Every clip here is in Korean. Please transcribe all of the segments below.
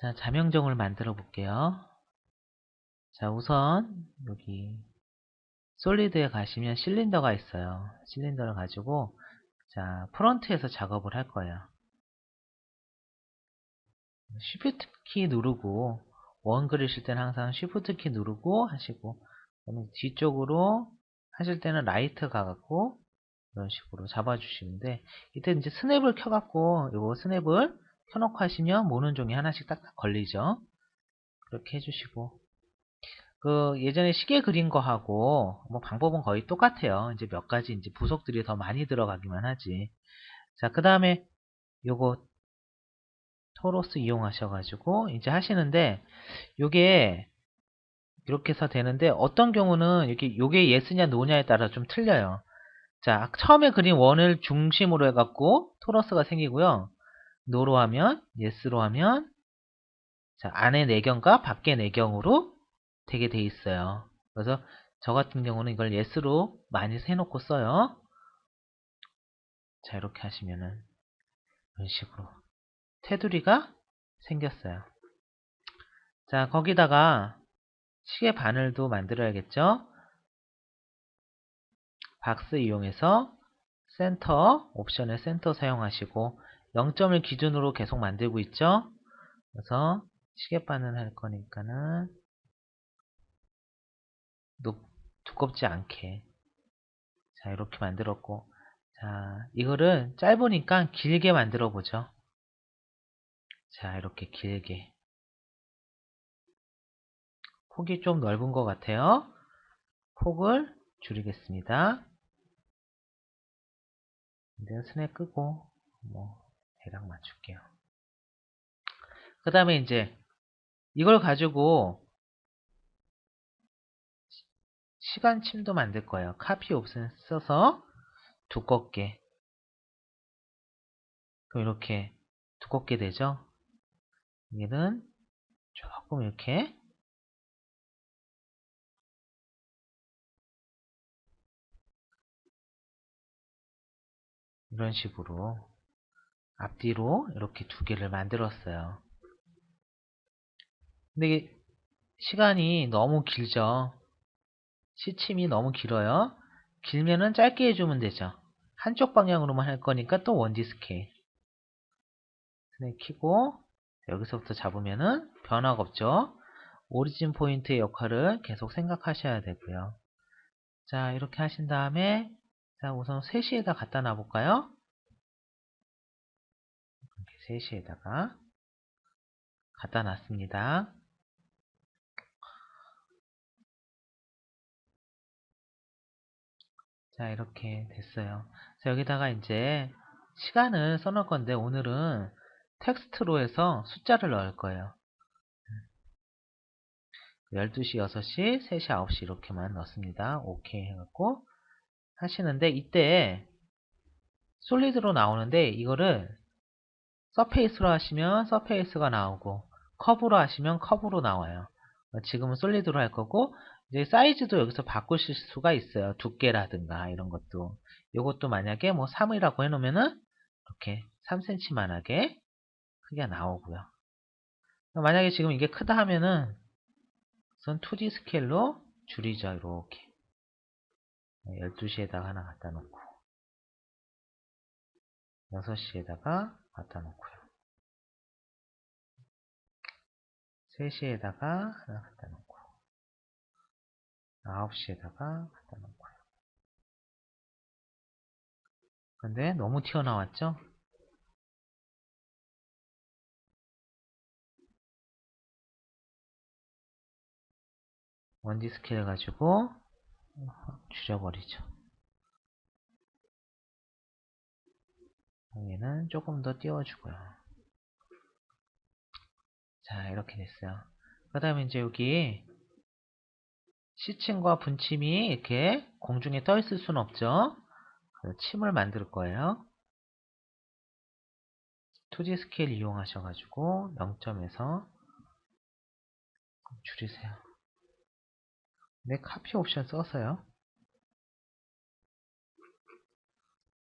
자, 자명종을 만들어 볼게요. 자, 우선 여기 솔리드에 가시면 실린더가 있어요. 실린더를 가지고 자, 프론트에서 작업을 할 거예요. 쉬프트 키 누르고 원 그리실 때는 항상 쉬프트 키 누르고 하시고, 그다음에 뒤쪽으로 하실 때는 라이트 가갖고 이런 식으로 잡아주시는데, 이때 이제 스냅을 켜갖고 요거 스냅을 켜놓고 하시면 모는 종이 하나씩 딱딱 걸리죠. 그렇게 해주시고, 그 예전에 시계 그린 거하고 뭐 방법은 거의 똑같아요. 이제 몇 가지 이제 부속들이 더 많이 들어가기만 하지. 자, 그 다음에 요거 토로스 이용하셔가지고 이제 하시는데, 요게 이렇게 해서 되는데 어떤 경우는 이렇게 요게 예스냐 노냐에 따라 좀 틀려요. 자, 처음에 그린 원을 중심으로 해갖고 토러스가 생기고요. 노로 하면, 예스로 하면, 자, 안에 내경과 밖에 내경으로 되게 돼 있어요. 그래서 저 같은 경우는 이걸 예스로 많이 해놓고 써요. 자, 이렇게 하시면은 이런 식으로 테두리가 생겼어요. 자, 거기다가 시계 바늘도 만들어야겠죠? 박스 이용해서 센터, 옵션의 센터 사용하시고 0점을 기준으로 계속 만들고 있죠? 그래서 시계바늘 할 거니까는 두껍지 않게, 자, 이렇게 만들었고, 자, 이거를 짧으니까 길게 만들어 보죠. 자, 이렇게 길게. 폭이 좀 넓은 것 같아요. 폭을 줄이겠습니다. 근데 스냅 끄고 뭐 대략 맞출게요. 그 다음에 이제 이걸 가지고 시간침도 만들 거예요. 카피 옵션 써서 두껍게. 그럼 이렇게 두껍게 되죠. 얘는 조금 이렇게 이런 식으로 앞뒤로 이렇게 두 개를 만들었어요. 근데 이게 시간이 너무 길죠. 시침이 너무 길어요. 길면은 짧게 해주면 되죠. 한쪽 방향으로만 할 거니까 또 원디 스케일. 스냅 키고 여기서부터 잡으면은 변화가 없죠. 오리진 포인트의 역할을 계속 생각하셔야 되고요. 자, 이렇게 하신 다음에 자, 우선 3시에다 갖다 놔 볼까요? 이렇게 3시에다가 갖다 놨습니다. 자, 이렇게 됐어요. 자, 여기다가 이제 시간을 써놓을 건데 오늘은 텍스트로 해서 숫자를 넣을 거예요. 12시, 6시, 3시, 9시 이렇게만 넣습니다. 오케이 해갖고 하시는데, 이때 솔리드로 나오는데 이거를 서페이스로 하시면 서페이스가 나오고 커브로 하시면 커브로 나와요. 지금은 솔리드로 할 거고, 이제 사이즈도 여기서 바꾸실 수가 있어요. 두께라든가 이런 것도. 이것도 만약에 뭐 3이라고 해놓으면은 이렇게 3cm만하게 크기가 나오고요. 만약에 지금 이게 크다 하면은 우선 2D 스케일로 줄이죠. 이렇게 12시에다가 하나 갖다 놓고 6시에다가 갖다 놓고요. 3시에다가 하나 갖다 놓고 9시에다가 갖다 놓고요. 근데 너무 튀어나왔죠? 원디 스케일 가지고 줄여버리죠. 얘는 조금 더 띄워주고요. 자, 이렇게 됐어요. 그 다음에 이제 여기 시침과 분침이 이렇게 공중에 떠 있을 수는 없죠. 그래서 침을 만들 거예요. 2D 스케일 이용하셔가지고 0점에서 줄이세요. 근데 카피 옵션 써서요.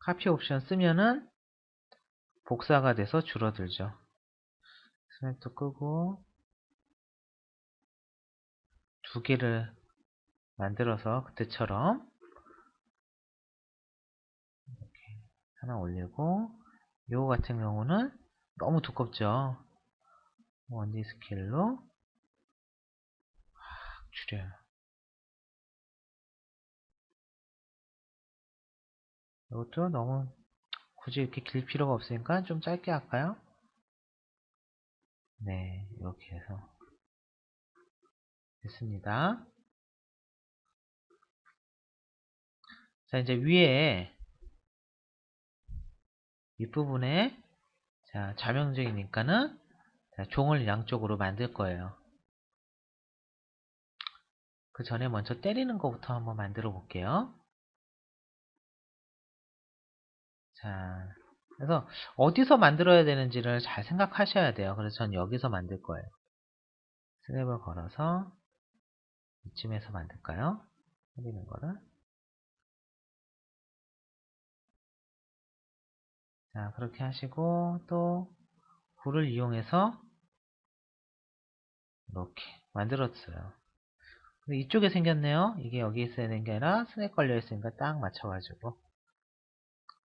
카피 옵션 쓰면은 복사가 돼서 줄어들죠. 스냅도 끄고 두 개를 만들어서 그때처럼 하나 올리고, 요거 같은 경우는 너무 두껍죠. 원디 스케일로 줄여요. 이것도 너무 굳이 이렇게 길 필요가 없으니까 좀 짧게 할까요? 네, 이렇게 해서 됐습니다. 자, 이제 위에 윗부분에 자, 자명적이니까는 자, 종을 양쪽으로 만들 거예요. 그 전에 먼저 때리는 것부터 한번 만들어 볼게요. 자, 그래서 어디서 만들어야 되는지를 잘 생각하셔야 돼요. 그래서 전 여기서 만들 거예요. 스냅을 걸어서 이쯤에서 만들까요? 때리는 거를. 자, 그렇게 하시고 또 굴을 이용해서 이렇게 만들었어요. 근데 이쪽에 생겼네요. 이게 여기 있어야 되는 게 아니라 스냅 걸려 있으니까 딱 맞춰가지고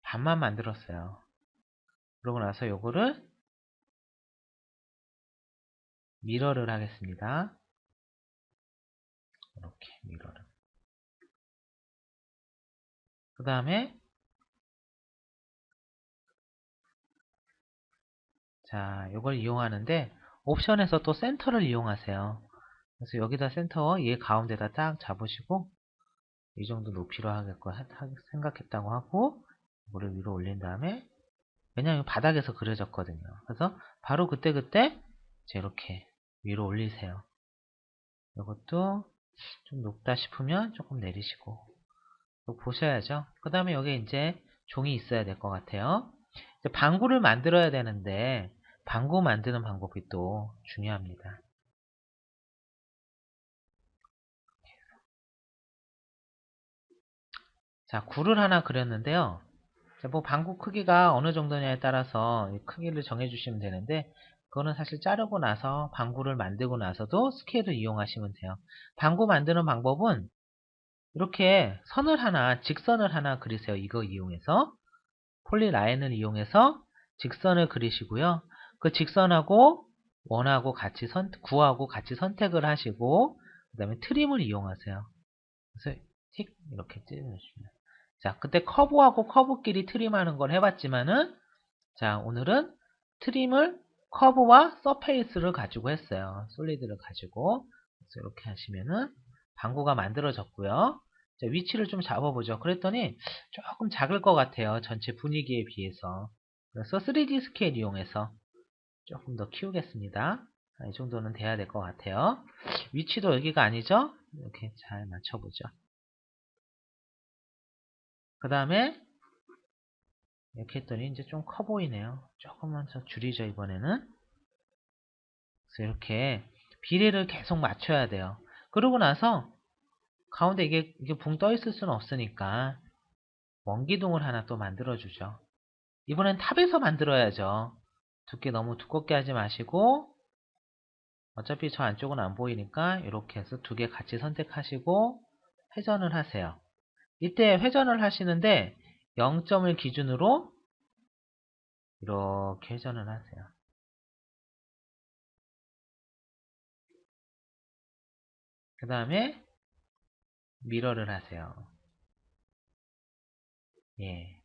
반만 만들었어요. 그러고 나서 요거를 미러를 하겠습니다. 이렇게 미러를. 그 다음에 자, 요걸 이용하는데 옵션에서 또 센터를 이용하세요. 그래서 여기다 센터 얘 가운데다 딱 잡으시고 이 정도 높이로 하겠고 생각했다고 하고 이거를 위로 올린 다음에, 왜냐하면 바닥에서 그려졌거든요. 그래서 바로 그때그때 이렇게 위로 올리세요. 이것도 좀 높다 싶으면 조금 내리시고 보셔야죠. 그 다음에 여기 이제 종이 있어야 될 것 같아요. 이제 방구를 만들어야 되는데 방구 만드는 방법이 또 중요합니다. 자, 굴을 하나 그렸는데요. 자, 뭐 방구 크기가 어느 정도냐에 따라서 이 크기를 정해 주시면 되는데, 그거는 사실 자르고 나서 방구를 만들고 나서도 스케일을 이용하시면 돼요. 방구 만드는 방법은 이렇게 선을 하나, 직선을 하나 그리세요. 이거 이용해서 폴리라인을 이용해서 직선을 그리시고요. 그 직선하고 원하고 같이 구하고 같이 선택을 하시고, 그 다음에 트림을 이용하세요. 그래서 틱 이렇게 찌르시면, 자, 그때 커브하고 커브끼리 트림하는 걸 해봤지만은, 자, 오늘은 트림을 커브와 서페이스를 가지고 했어요. 솔리드를 가지고. 그래서 이렇게 하시면은 방구가 만들어졌고요. 자, 위치를 좀 잡아보죠. 그랬더니 조금 작을 것 같아요. 전체 분위기에 비해서. 그래서 3D 스케일 이용해서 조금 더 키우겠습니다. 이 정도는 돼야 될 것 같아요. 위치도 여기가 아니죠? 이렇게 잘 맞춰보죠. 그 다음에 이렇게 했더니 이제 좀 커 보이네요. 조금만 더 줄이죠, 이번에는. 그래서 이렇게 비례를 계속 맞춰야 돼요. 그러고 나서 가운데 이게 붕 떠 있을 수는 없으니까 원기둥을 하나 또 만들어 주죠. 이번엔 탑에서 만들어야죠. 두께 너무 두껍게 하지 마시고, 어차피 저 안쪽은 안 보이니까 이렇게 해서 두 개 같이 선택하시고 회전을 하세요. 이때 회전을 하시는데 0점을 기준으로 이렇게 회전을 하세요. 그 다음에 미러를 하세요. 예,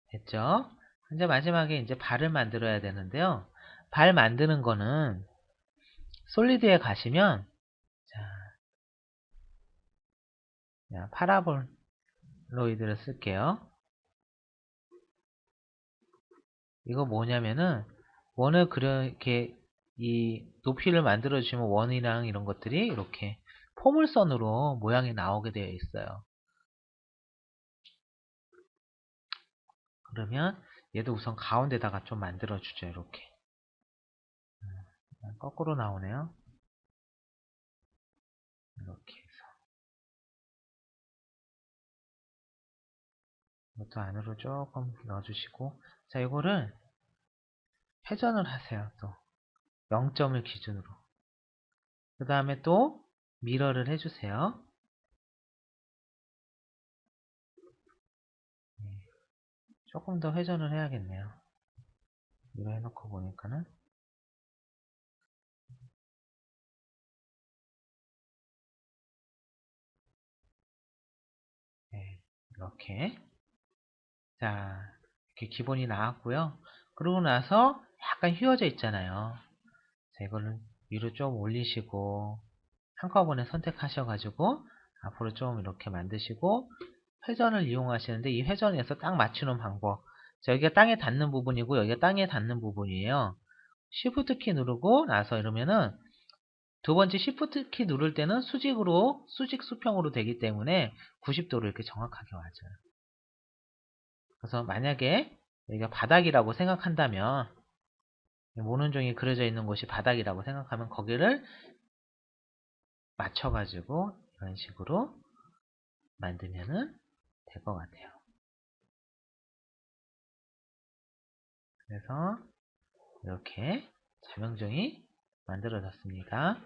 됐죠? 이제 마지막에 이제 발을 만들어야 되는데요. 발 만드는 거는 솔리드에 가시면, 자, 파라볼로이드를 쓸게요. 이거 뭐냐면은 원을 이렇게 이 높이를 만들어 주시면 원이랑 이런 것들이 이렇게 포물선으로 모양이 나오게 되어 있어요. 그러면 얘도 우선 가운데다가 좀 만들어 주죠. 이렇게 거꾸로 나오네요. 이렇게 해서 이것도 안으로 조금 넣어주시고, 자, 이거를 회전을 하세요. 또 0점을 기준으로. 그 다음에 또 미러를 해주세요. 조금 더 회전을 해야겠네요. 미러 해놓고 보니까는 네, 이렇게 자 이렇게 기본이 나왔고요. 그러고 나서 약간 휘어져 있잖아요. 자, 이거는 위로 좀 올리시고 한꺼번에 선택하셔가지고 앞으로 좀 이렇게 만드시고 회전을 이용하시는데 이 회전에서 딱 맞추는 방법. 자, 여기가 땅에 닿는 부분이고 여기가 땅에 닿는 부분이에요. Shift 키 누르고 나서 이러면은 두 번째 Shift 키 누를 때는 수직으로 수직 수평으로 되기 때문에 90도로 이렇게 정확하게 와줘요. 그래서 만약에 여기가 바닥이라고 생각한다면 모눈종이 그려져 있는 곳이 바닥이라고 생각하면 거기를 맞춰가지고 이런 식으로 만들면은 될 것 같아요. 그래서 이렇게 자명종이 만들어졌습니다.